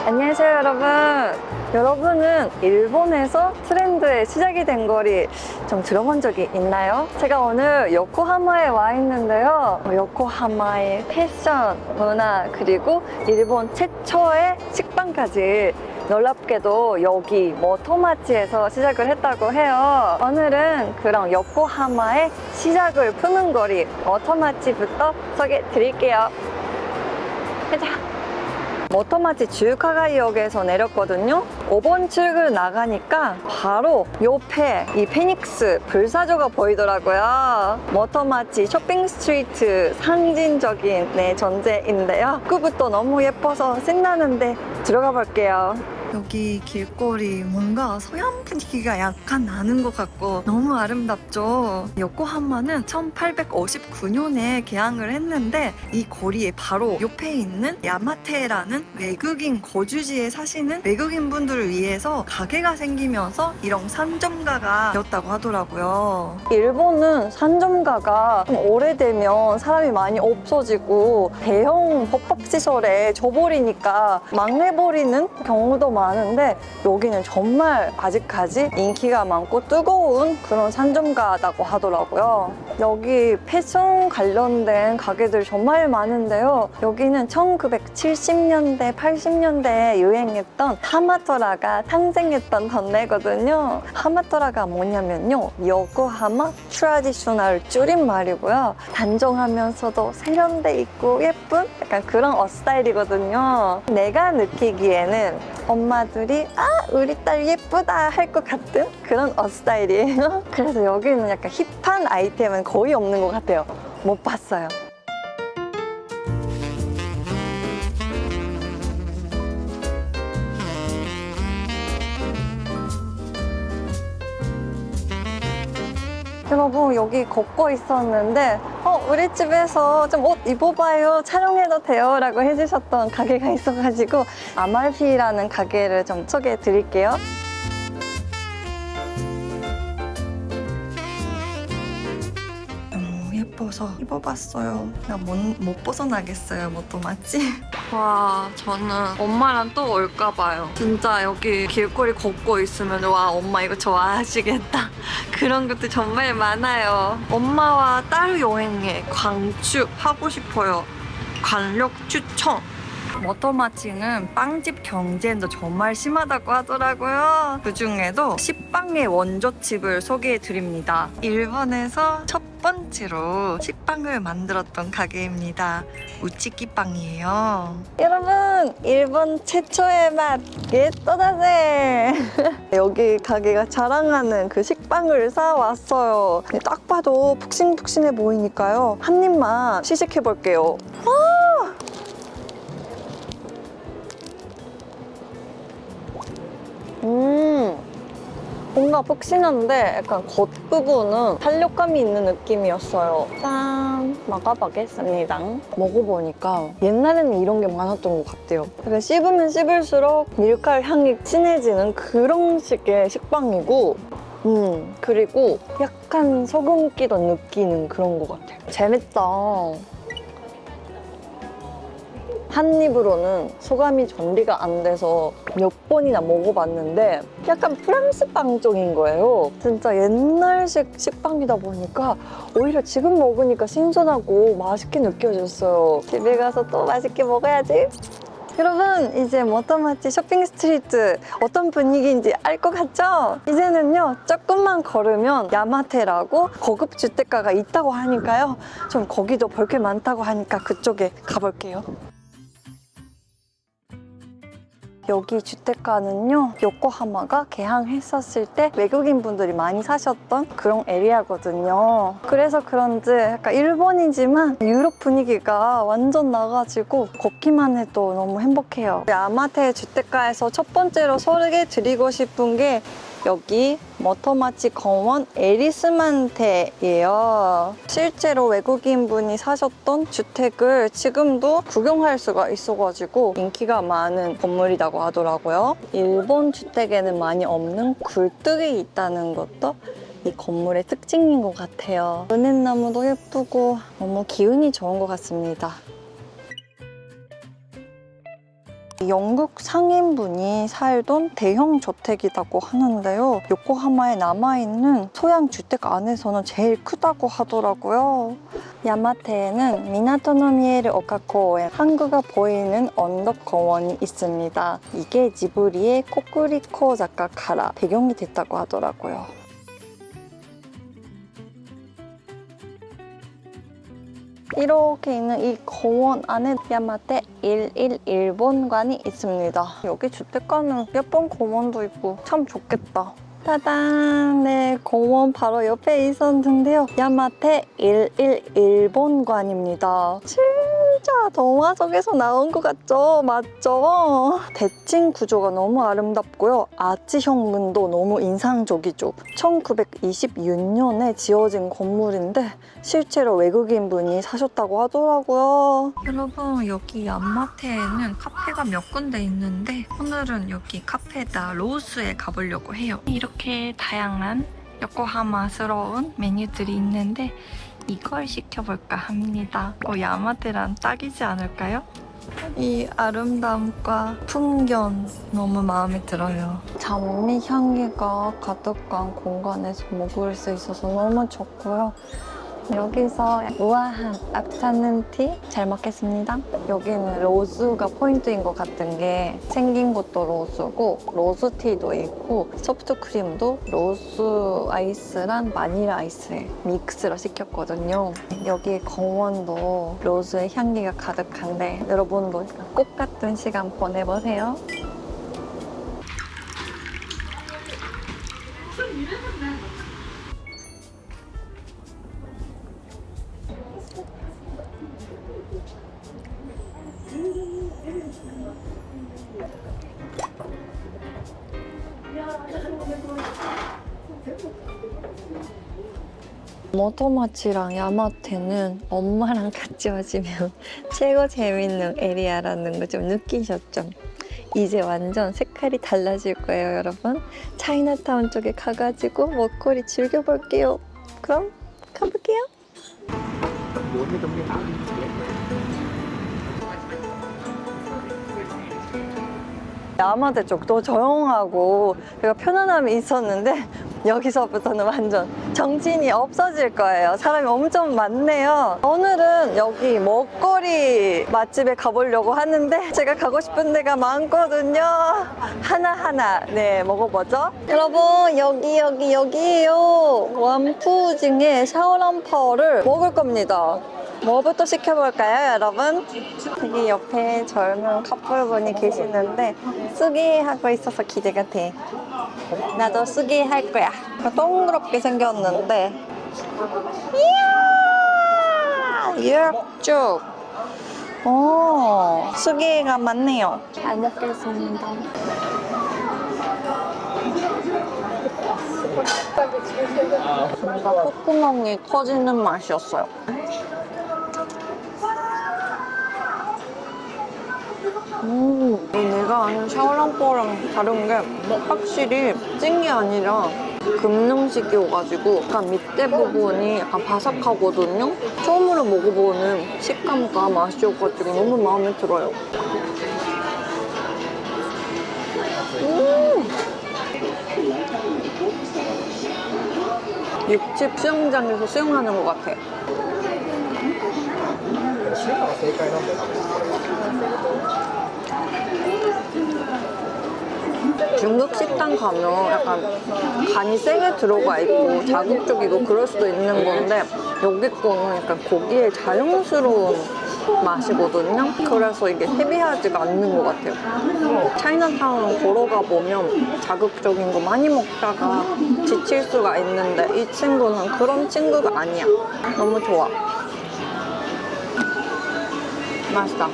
안녕하세요, 여러분. 여러분은 일본에서 트렌드의 시작이 된 거리 좀 들어본 적이 있나요? 제가 오늘 요코하마에 와 있는데요. 요코하마의 패션, 문화, 그리고 일본 최초의 식빵까지 놀랍게도 여기 모토마치에서 시작을 했다고 해요. 오늘은 그런 요코하마의 시작을 푸는 거리 모토마치부터 소개해 드릴게요. 가자. 모토마치 주유카가이역에서 내렸거든요. 5번 출구를 나가니까 바로 옆에 이 페닉스 불사조가 보이더라고요. 모토마치 쇼핑 스트리트 상징적인 존재인데요. 입구부터 너무 예뻐서 신나는데 들어가 볼게요. 여기 길거리 뭔가 서양 분위기가 약간 나는 것 같고 너무 아름답죠. 요코하마는 1859년에 개항을 했는데 이 거리에 바로 옆에 있는 야마테라는 외국인 거주지에 사시는 외국인 분들을 위해서 가게가 생기면서 이런 상점가가 되었다고 하더라고요. 일본은 상점가가 좀 오래되면 사람이 많이 없어지고 대형 법법 시설에 줘버리니까 망해버리는 경우도 많은데 여기는 정말 아직까지 인기가 많고 뜨거운 그런 상점가라고 하더라고요. 여기 패션 관련된 가게들 정말 많은데요. 여기는 1970년대, 80년대에 유행했던 하마토라가 탄생했던 동네거든요. 하마토라가 뭐냐면요. 요코하마 트라디셔널 줄임말이고요. 단정하면서도 세련돼 있고 예쁜 약간 그런 옷 스타일이거든요. 내가 느끼기에는 엄마들이 우리 딸 예쁘다 할 것 같은 그런 옷 스타일이에요. 그래서 여기는 약간 힙한 아이템은 거의 없는 것 같아요. 못 봤어요. 여러분 여기 걷고 있었는데 우리 집에서 좀 옷 입어봐요, 촬영해도 돼요 라고 해주셨던 가게가 있어가지고 아말피라는 가게를 좀 소개해 드릴게요. 너무 예뻐서 입어봤어요. 못 벗어나겠어요, 모토마치. 와, 저는 엄마랑 또 올까봐요. 진짜 여기 길거리 걷고 있으면 와, 엄마 이거 좋아하시겠다. 그런 것도 정말 많아요. 엄마와 딸 여행에 광주 하고 싶어요. 강력 추천! 모토마치는 빵집 경쟁도 정말 심하다고 하더라고요. 그 중에도 식빵의 원조집을 소개해 드립니다. 일본에서 첫 번째로 식빵을 만들었던 가게입니다. 우치키빵이에요. 여러분, 일본 최초의 맛 예또다세. 여기 가게가 자랑하는 그 식빵을 사왔어요. 딱 봐도 푹신푹신해 보이니까요. 한 입만 시식해 볼게요. 뭔가 푹신한데 약간 겉부분은 탄력감이 있는 느낌이었어요. 짠! 먹어보겠습니다. 먹어보니까 옛날에는 이런 게 많았던 것 같아요. 약간 씹으면 씹을수록 밀가루 향이 진해지는 그런 식의 식빵이고 그리고 약간 소금기도 느끼는 그런 것 같아요. 재밌다. 한 입으로는 소감이 정리가 안 돼서 몇 번이나 먹어봤는데 약간 프랑스 빵 쪽인 거예요. 진짜 옛날식 식빵이다 보니까 오히려 지금 먹으니까 신선하고 맛있게 느껴졌어요. 집에 가서 또 맛있게 먹어야지. 여러분, 이제 모토마치 쇼핑 스트리트 어떤 분위기인지 알 것 같죠? 이제는요, 조금만 걸으면 야마테라고 고급 주택가가 있다고 하니까요. 좀 거기도 볼 게 많다고 하니까 그쪽에 가볼게요. 여기 주택가는요, 요코하마가 개항했었을 때 외국인 분들이 많이 사셨던 그런 에리아거든요. 그래서 그런지 약간 일본이지만 유럽 분위기가 완전 나가지고 걷기만 해도 너무 행복해요. 야마테 주택가에서 첫 번째로 소개해드리고 싶은 게 여기 모토마치 공원 에리스만테예요. 실제로 외국인분이 사셨던 주택을 지금도 구경할 수가 있어가지고 인기가 많은 건물이라고 하더라고요. 일본 주택에는 많이 없는 굴뚝이 있다는 것도 이 건물의 특징인 것 같아요. 은행나무도 예쁘고 너무 기운이 좋은 것 같습니다. 영국 상인분이 살던 대형 저택이라고 하는데요. 요코하마에 남아있는 소양 주택 안에서는 제일 크다고 하더라고요. 야마테에는 미나토노미에르 오카코에 항구가 보이는 언덕 공원이 있습니다. 이게 지브리의 코쿠리코 작가카라 배경이 됐다고 하더라고요. 이렇게 있는 이 공원 안에 야마테 111본관이 있습니다. 여기 주택가는 예쁜 공원도 있고 참 좋겠다. 따단! 네, 공원 바로 옆에 있었는데요. 야마테 111본관입니다. 진짜 동화 속에서 나온 것 같죠? 맞죠? 대칭 구조가 너무 아름답고요. 아치형 문도 너무 인상적이죠. 1926년에 지어진 건물인데 실제로 외국인 분이 사셨다고 하더라고요. 여러분, 여기 야마테에는 카페가 몇 군데 있는데 오늘은 여기 카페다 로스에 가보려고 해요. 이렇게 다양한 요코하마스러운 메뉴들이 있는데 이걸 시켜볼까 합니다. 야마테랑 딱이지 않을까요? 이 아름다움과 풍경 너무 마음에 들어요. 장미 향기가 가득한 공간에서 먹을 수 있어서 너무 좋고요. 여기서 우아한 앞차는 티 잘 먹겠습니다. 여기는 로즈가 포인트인 것 같은 게 생긴 것도 로즈고 로즈티도 있고 소프트크림도 로즈 아이스랑 바닐라 아이스에 믹스로 시켰거든요. 여기 공원도 로즈의 향기가 가득한데 여러분도 꽃 같은 시간 보내보세요. 모토마치랑 야마테는 엄마랑 같이 와주면 최고 재밌는 에리아라는 거 좀 느끼셨죠? 이제 완전 색깔이 달라질 거예요, 여러분. 차이나타운 쪽에 가가지고 먹거리 즐겨볼게요. 그럼 가볼게요. 야마테 쪽도 조용하고 편안함이 있었는데 여기서부터는 완전 정신이 없어질 거예요. 사람이 엄청 많네요. 오늘은 여기 먹거리 맛집에 가보려고 하는데 제가 가고 싶은 데가 많거든요. 하나하나 네 먹어보죠. 여러분 여기예요. 완푸 중에 샤오란파오를 먹을 겁니다. 뭐부터 시켜볼까요, 여러분? 여기 옆에 젊은 커플분이 계시는데 쓰기하고 있어서 기대가 돼. 나도 쓰기 할 거야. 동그랗게 생겼는데 이야! 육즙! 오, 쓰기가 많네요. 잘 먹겠습니다. 뭔가 콧구멍이 터지는 맛이었어요. 내가 아는 샤오란포랑 다른 게 확실히 찐 게 아니라 금능식이어가지고 약간 밑에 부분이 약간 바삭하거든요. 처음으로 먹어보는 식감과 맛이어가지고 너무 마음에 들어요. 육즙 수영장에서 수영하는 것 같아. 중국 식당 가면 약간 간이 세게 들어가 있고 자극적이고 그럴 수도 있는 건데 여기 거는 약간 고기의 자연스러운 맛이거든요. 그래서 이게 헤비하지가 않는 것 같아요. 차이나타운 걸어가 보면 자극적인 거 많이 먹다가 지칠 수가 있는데 이 친구는 그런 친구가 아니야. 너무 좋아. 맛있다.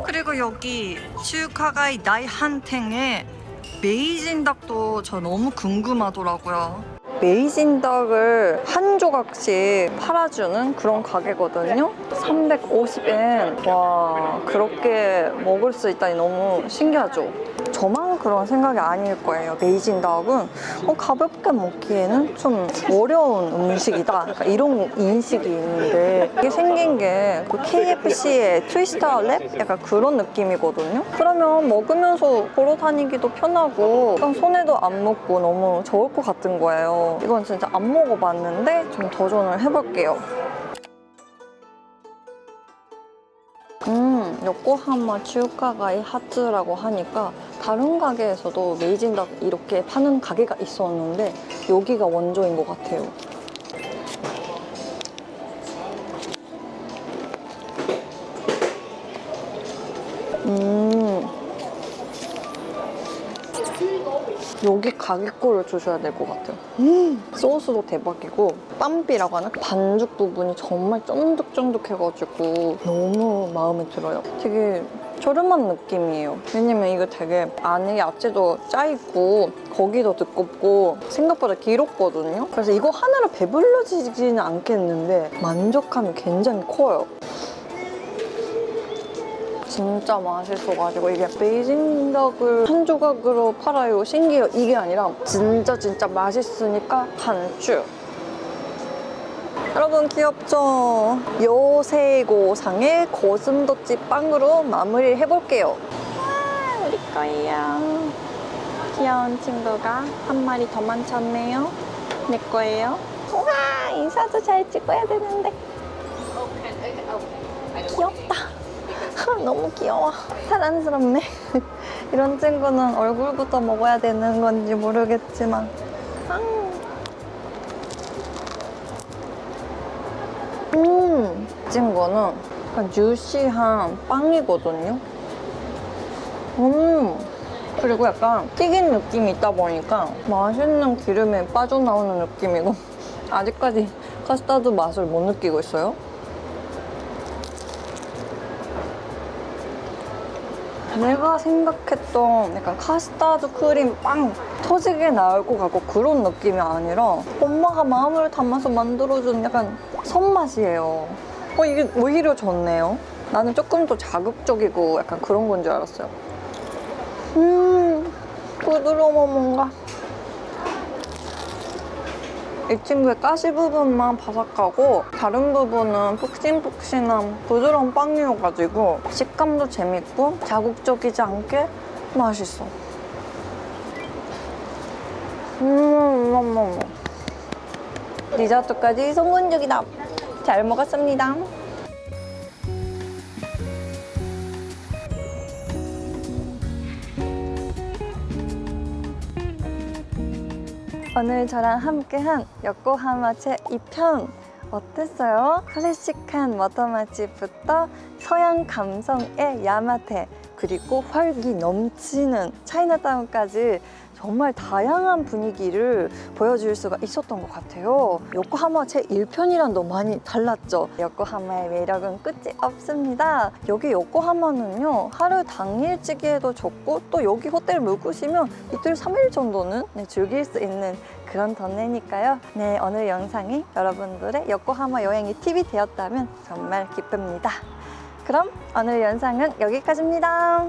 그리고 여기 슈카가이 나이한탱의 베이징 닭도 저 너무 궁금하더라고요. 베이징덕을 한 조각씩 팔아주는 그런 가게거든요. 350엔. 와, 그렇게 먹을 수 있다니 너무 신기하죠? 저만 그런 생각이 아닐 거예요. 베이징덕은 가볍게 먹기에는 좀 어려운 음식이다. 약간 이런 인식이 있는데 이게 생긴 게 그 KFC의 트위스터 랩? 약간 그런 느낌이거든요. 그러면 먹으면서 걸어 다니기도 편하고 약간 손에도 안 묻고 너무 좋을 것 같은 거예요. 이건 진짜 안 먹어봤는데 좀 도전을 해볼게요. 요코하마 치유카가이 하츠라고 하니까 다른 가게에서도 베이징덕 이렇게 파는 가게가 있었는데 여기가 원조인 것 같아요. 여기 가게꼴을 주셔야 될 것 같아요. 소스도 대박이고 빰비라고 하나? 반죽 부분이 정말 쫀득쫀득해가지고 너무 마음에 들어요. 되게 저렴한 느낌이에요. 왜냐면 이거 되게 안에 야채도 짜있고 고기도 두껍고 생각보다 길었거든요. 그래서 이거 하나로 배불러지지는 않겠는데 만족감이 굉장히 커요. 진짜 맛있어가지고 이게 베이징덕을 한 조각으로 팔아요. 신기해요. 이게 아니라 진짜 맛있으니까 간추. 여러분 귀엽죠? 요세고상의 고슴도치 빵으로 마무리를 해볼게요. 와, 우리 거예요. 귀여운 친구가 한 마리 더 만졌네요. 내 거예요. 우와, 인사도 잘 찍어야 되는데. 귀엽다. 너무 귀여워. 사랑스럽네. 이런 친구는 얼굴부터 먹어야 되는 건지 모르겠지만 이 친구는 약간 주시한 빵이거든요. 그리고 약간 튀긴 느낌이 있다 보니까 맛있는 기름에 빠져나오는 느낌이고 아직까지 카스타드 맛을 못 느끼고 있어요. 내가 생각했던 약간 카스타드 크림 빵 터지게 나올 것 같고 그런 느낌이 아니라 엄마가 마음을 담아서 만들어준 약간 손맛이에요. 이게 오히려 좋네요. 나는 조금 더 자극적이고 약간 그런 건 줄 알았어요. 부드러워 뭔가. 이 친구의 가시 부분만 바삭하고 다른 부분은 푹신푹신한 부드러운 빵이어가지고 식감도 재밌고 자극적이지 않게 맛있어. 디저트까지 성공적이다. 잘 먹었습니다. 오늘 저랑 함께한 요코하마 제2편 어땠어요? 클래식한 워터 맛집부터 서양 감성의 야마테 그리고 활기 넘치는 차이나타운까지 정말 다양한 분위기를 보여줄 수가 있었던 것 같아요. 요코하마 제1편이랑 너무 많이 달랐죠? 요코하마의 매력은 끝이 없습니다. 여기 요코하마는요, 하루 당일치기에도 좋고 또 여기 호텔 묵으시면 이틀 3일 정도는 즐길 수 있는 그런 동네니까요. 네, 오늘 영상이 여러분들의 요코하마 여행이 팁이 되었다면 정말 기쁩니다. 그럼 오늘 영상은 여기까지입니다.